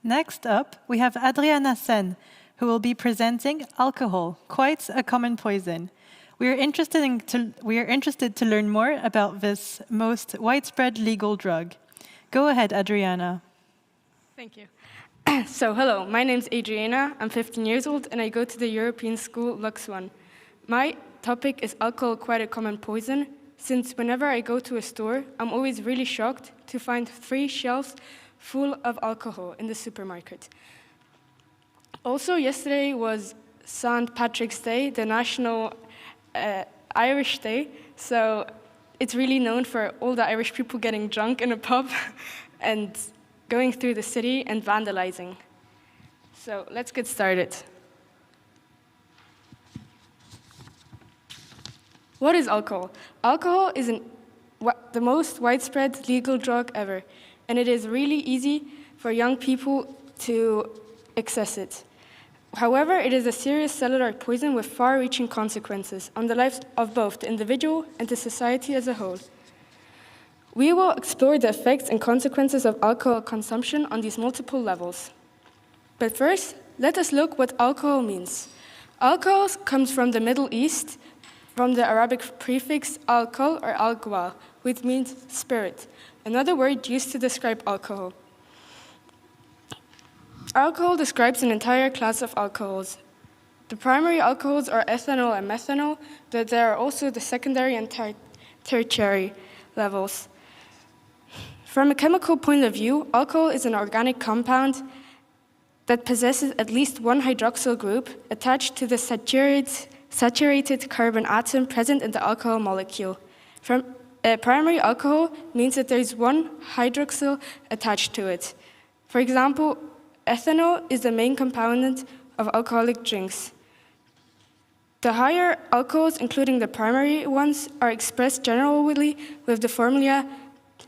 Next up, we have Adriana Senn, who will be presenting alcohol, quite a common poison. We are interested to learn more about this most widespread legal drug. Go ahead, Adriana. Thank you. So, hello, my name's Adriana. I'm 15 years old, and I go to the European school Lux 1. My topic is alcohol, quite a common poison, since whenever I go to a store, I'm always really shocked to find 3 shelves full of alcohol in the supermarket. Also, yesterday was St. Patrick's Day, the national Irish Day, so it's really known for all the Irish people getting drunk in a pub and going through the city and vandalizing. So let's get started. What is alcohol? Alcohol is the most widespread legal drug ever, and it is really easy for young people to access it. However, it is a serious cellular poison with far-reaching consequences on the lives of both the individual and the society as a whole. We will explore the effects and consequences of alcohol consumption on these multiple levels. But first, let us look what alcohol means. Alcohol comes from the Middle East, from the Arabic prefix alcohol or alcohol, which means spirit, another word used to describe alcohol. Alcohol describes an entire class of alcohols. The primary alcohols are ethanol and methanol, but there are also the secondary and tertiary levels. From a chemical point of view, alcohol is an organic compound that possesses at least one hydroxyl group attached to the saturated carbon atom present in the alcohol molecule. Primary alcohol means that there is one hydroxyl attached to it. For example, ethanol is the main component of alcoholic drinks. The higher alcohols, including the primary ones, are expressed generally with the formula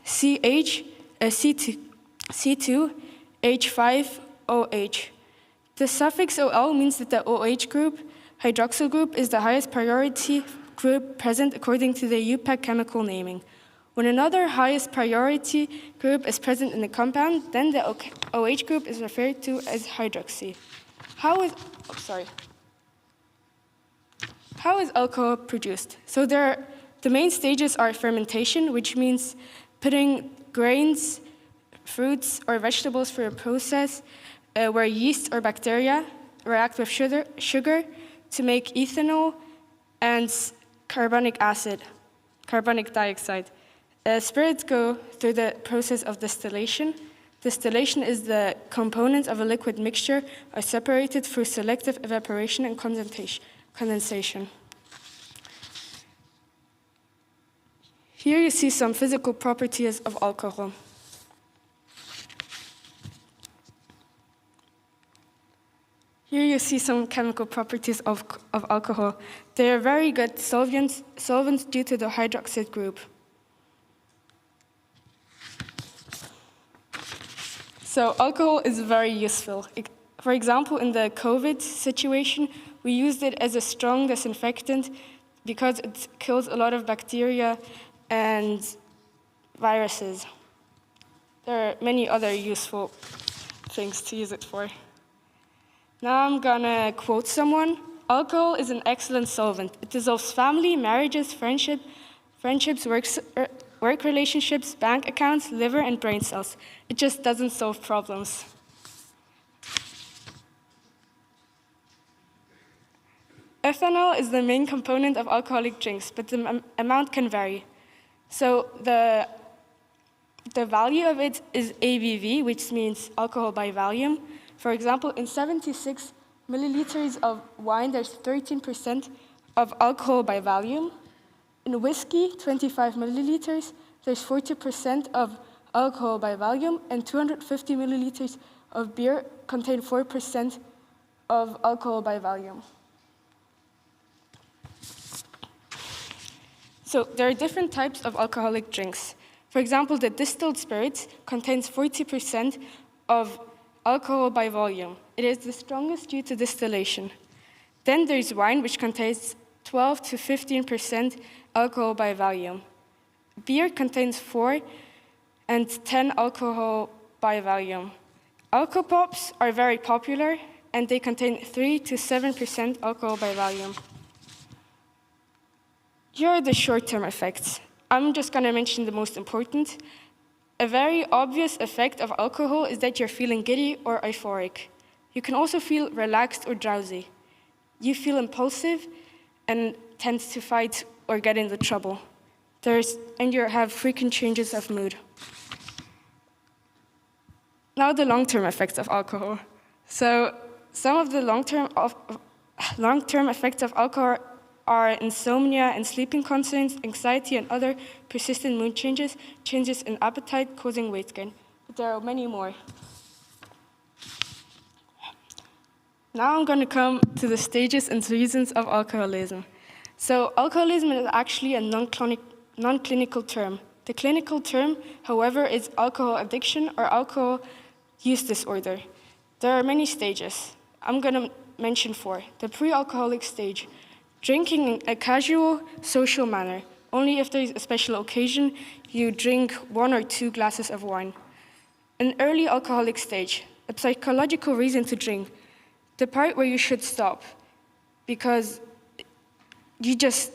C2H5OH. The suffix OL means that the OH group, hydroxyl group, is the highest priority group present according to the UPAC chemical naming. When another highest priority group is present in the compound, then the OH group is referred to as hydroxy. How is alcohol produced? So the main stages are fermentation, which means putting grains, fruits, or vegetables through a process where yeast or bacteria react with sugar to make ethanol and carbonic dioxide. Spirits go through the process of distillation. Distillation is the component of a liquid mixture are separated through selective evaporation and condensation. Here you see some physical properties of alcohol. Here you see some chemical properties of alcohol. They are very good solvents due to the hydroxide group. So alcohol is very useful. For example, in the COVID situation, we used it as a strong disinfectant because it kills a lot of bacteria and viruses. There are many other useful things to use it for. Now I'm gonna quote someone. Alcohol is an excellent solvent. It dissolves family, marriages, friendships, work relationships, bank accounts, liver, and brain cells. It just doesn't solve problems. Ethanol is the main component of alcoholic drinks, but the amount can vary. So the value of it is ABV, which means alcohol by volume. For example, in 76 milliliters of wine, there's 13% of alcohol by volume. In whiskey, 25 milliliters, there's 40% of alcohol by volume, and 250 milliliters of beer contain 4% of alcohol by volume. So there are different types of alcoholic drinks. For example, the distilled spirits contains 40% of alcohol by volume. It is the strongest due to distillation. Then there's wine, which contains 12 to 15% alcohol by volume. Beer contains 4 and 10 alcohol by volume. Alco Pops are very popular, and they contain 3 to 7% alcohol by volume. Here are the short-term effects. I'm just going to mention the most important. A very obvious effect of alcohol is that you're feeling giddy or euphoric. You can also feel relaxed or drowsy. You feel impulsive and tend to fight or get into trouble. And you have frequent changes of mood. Now the long-term effects of alcohol. So some of the long-term effects of alcohol are insomnia and sleeping concerns, anxiety and other persistent mood changes, changes in appetite causing weight gain. But there are many more. Now I'm going to come to the stages and reasons of alcoholism. So alcoholism is actually a non-clinical term. The clinical term, however, is alcohol addiction or alcohol use disorder. There are many stages. I'm going to mention 4. The pre-alcoholic stage, drinking in a casual, social manner. Only if there is a special occasion, you drink 1 or 2 glasses of wine. An early alcoholic stage, a psychological reason to drink. The part where you should stop, because you just,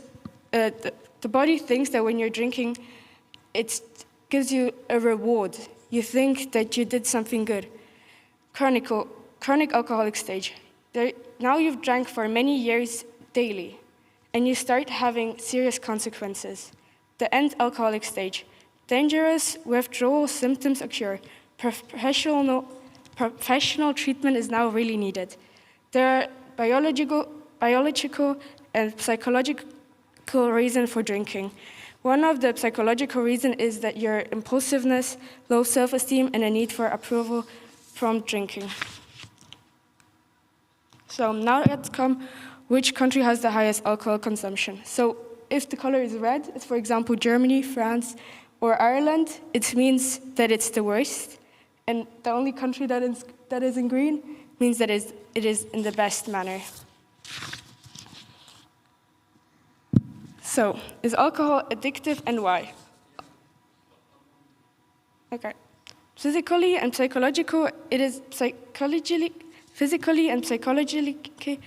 the body thinks that when you're drinking, it gives you a reward. You think that you did something good. Chronic alcoholic stage. Now you've drank for many years daily, and you start having serious consequences. The end alcoholic stage. Dangerous withdrawal symptoms occur. Professional treatment is now really needed. There are biological and psychological reasons for drinking. One of the psychological reasons is that your impulsiveness, low self-esteem, and a need for approval from drinking. So now let's come, which country has the highest alcohol consumption? So if the color is red, it's for example Germany, France, or Ireland, it means that it's the worst. And the only country that is in green means that it is in the best manner. So, is alcohol addictive and why? Okay. Physically and psychologically, it is physically and psychologically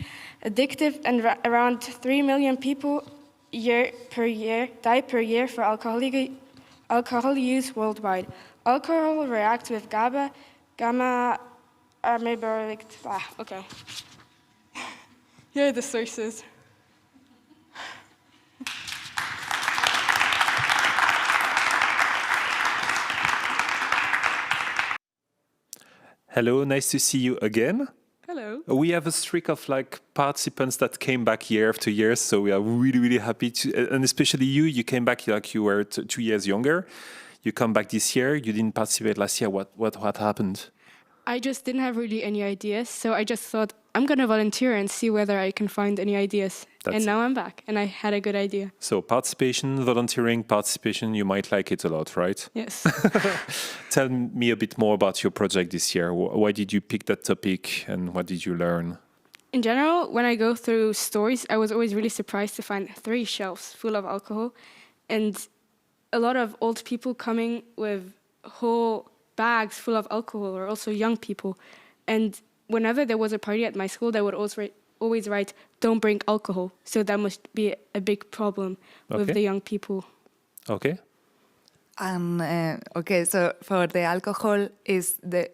addictive, and around 3 million people die per year for alcohol use worldwide. Alcohol reacts with gamma amyloid. Okay. Here are the sources. Hello, nice to see you again. Hello. We have a streak of participants that came back year after year, so we are really, really happy to, and especially you came back like you were 2 years younger. You come back this year, you didn't participate last year. What happened? I just didn't have really any ideas, so I just thought I'm going to volunteer and see whether I can find any ideas. And now I'm back, and I had a good idea. So volunteering, participation, you might like it a lot, right? Yes. Tell me a bit more about your project this year. Why did you pick that topic, and what did you learn? In general, when I go through stores, I was always really surprised to find 3 shelves full of alcohol, and a lot of old people coming with whole bags full of alcohol, or also young people. And whenever there was a party at my school, they would always write, "Don't bring alcohol." So that must be a big problem with the young people. Okay. Okay, so for the alcohol,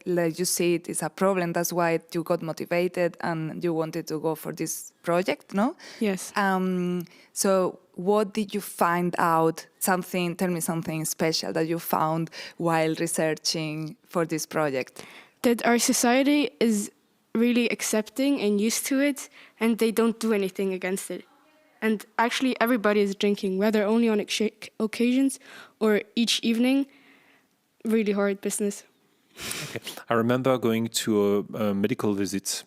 like you said, it's a problem. That's why you got motivated and you wanted to go for this project, no? Yes. So what did you find out? Tell me something special that you found while researching for this project. That our society is really accepting and used to it, and they don't do anything against it. And actually, everybody is drinking, whether only on occasions or each evening. Really hard business. Okay. I remember going to a medical visit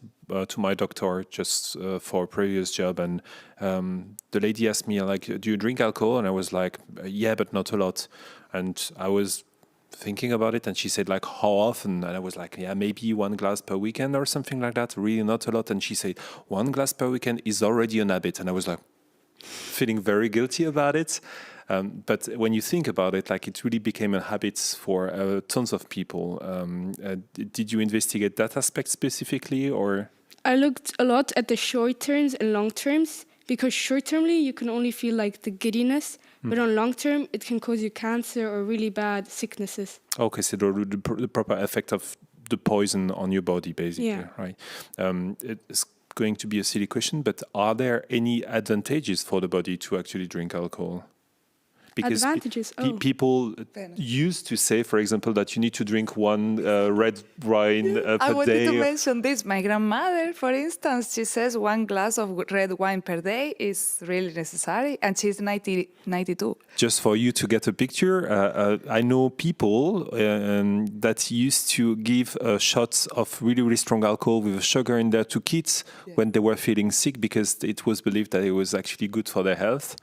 to my doctor just for a previous job, and the lady asked me, do you drink alcohol? And I was like, yeah, but not a lot. And I was thinking about it, and she said, how often? And I was like, yeah, maybe 1 glass per weekend or something like that, really not a lot. And she said, 1 glass per weekend is already an habit. And I was like, feeling very guilty about it. But when you think about it, like it really became a habit for tons of people. Did you investigate that aspect specifically, or? I looked a lot at the short terms and long terms, because short termly you can only feel like the giddiness, but on long term it can cause you cancer or really bad sicknesses. Okay, so the proper effect of the poison on your body, basically, Yeah. right? It's going to be a silly question, but are there any advantages for the body to actually drink alcohol? Because Advantages? people used to say, for example, that you need to drink one red wine per I wanted day. to mention this. My grandmother, for instance, she says 1 glass of red wine per day is really necessary, and she's 92. Just for you to get a picture, I know people that used to give shots of really, really strong alcohol with sugar in there to kids when they were feeling sick, because it was believed that it was actually good for their health.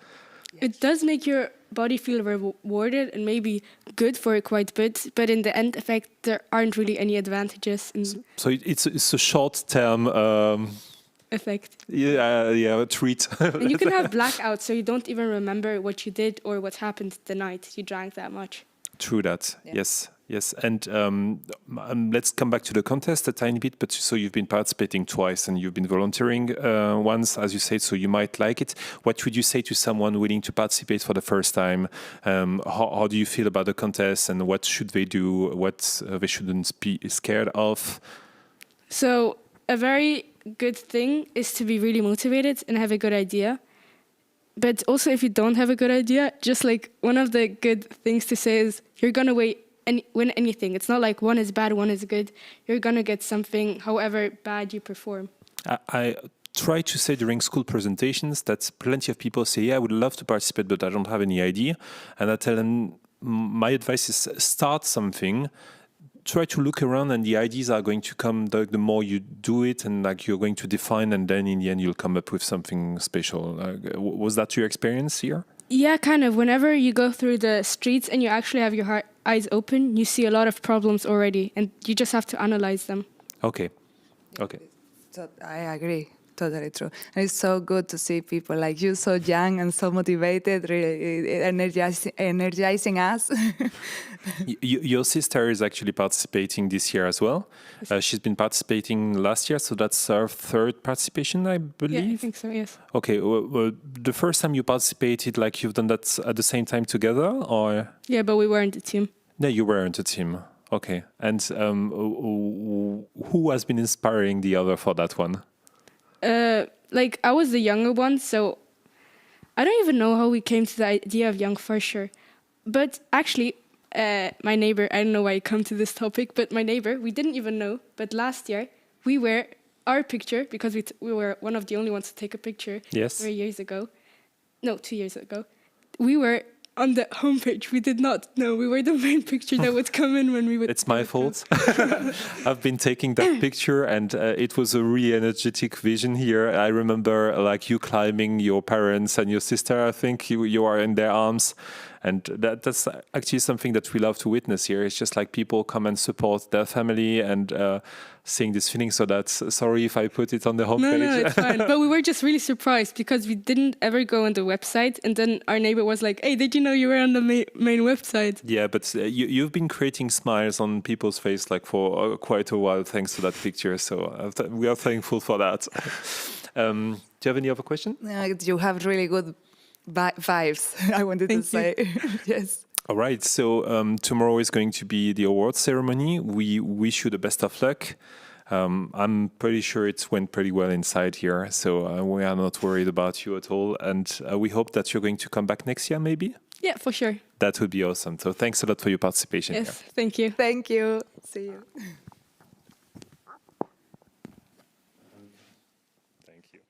It does make your body feel rewarded and maybe good for quite a bit, but in the end effect there aren't really any advantages. So it's a short-term effect. a treat. And you can have blackouts, so you don't even remember what you did or what happened the night you drank that much. True that. Yeah. Yes. And let's come back to the contest a tiny bit. But so you've been participating twice and you've been volunteering once, as you said, so you might like it. What would you say to someone willing to participate for the first time? How do you feel about the contest, and what should they do? What they shouldn't be scared of? So a very good thing is to be really motivated and have a good idea. But also if you don't have a good idea, just like one of the good things to say is you're going to win anything. It's not like one is bad, one is good. You're going to get something however bad you perform. I try to say during school presentations that plenty of people say, yeah, I would love to participate, but I don't have any idea. And I tell them, my advice is start something. Try to look around, and the ideas are going to come the more you do it, and like you're going to define, and then in the end you'll come up with something special. Was that your experience here? Yeah, kind of. Whenever you go through the streets and you actually have your eyes open, you see a lot of problems already, and you just have to analyze them. Okay. So I agree. Totally true. And it's so good to see people like you, so young and so motivated, really energizing us. Your sister is actually participating this year as well. She's been participating last year, so that's her third participation, I believe. Yeah, I think so, yes. Okay, well, the first time you participated, like you've done that at the same time together, or? Yeah, but we weren't a team. No, you weren't a team. Okay, and who has been inspiring the other for that one? Like I was the younger one, so I don't even know how we came to the idea of Jonk Fuerscher. But actually, my neighbor, I don't know why I come to this topic, but my neighbor, we didn't even know, but last year we were our picture, because we were one of the only ones to take a picture 2 years ago. We were on the homepage. We did not know. We were the main picture that would come in when we would... It's my fault. I've been taking that picture, and it was a really energetic vision here. I remember like you climbing your parents and your sister, I think you are in their arms. And that's actually something that we love to witness here. It's just like people come and support their family and seeing this feeling. So that's, sorry if I put it on the homepage. No, it's fine. But we were just really surprised because we didn't ever go on the website. And then our neighbor was like, hey, did you know you were on the main website? Yeah, but you've been creating smiles on people's face like for quite a while thanks to that picture. So we are thankful for that. Do you have any other question? You have really good vibes, I wanted to say. Yes. All right. So tomorrow is going to be the awards ceremony. We wish you the best of luck. I'm pretty sure it went pretty well inside here. So we are not worried about you at all. And we hope that you're going to come back next year, maybe? Yeah, for sure. That would be awesome. So thanks a lot for your participation here. Yes, thank you. Thank you. See you. Thank you.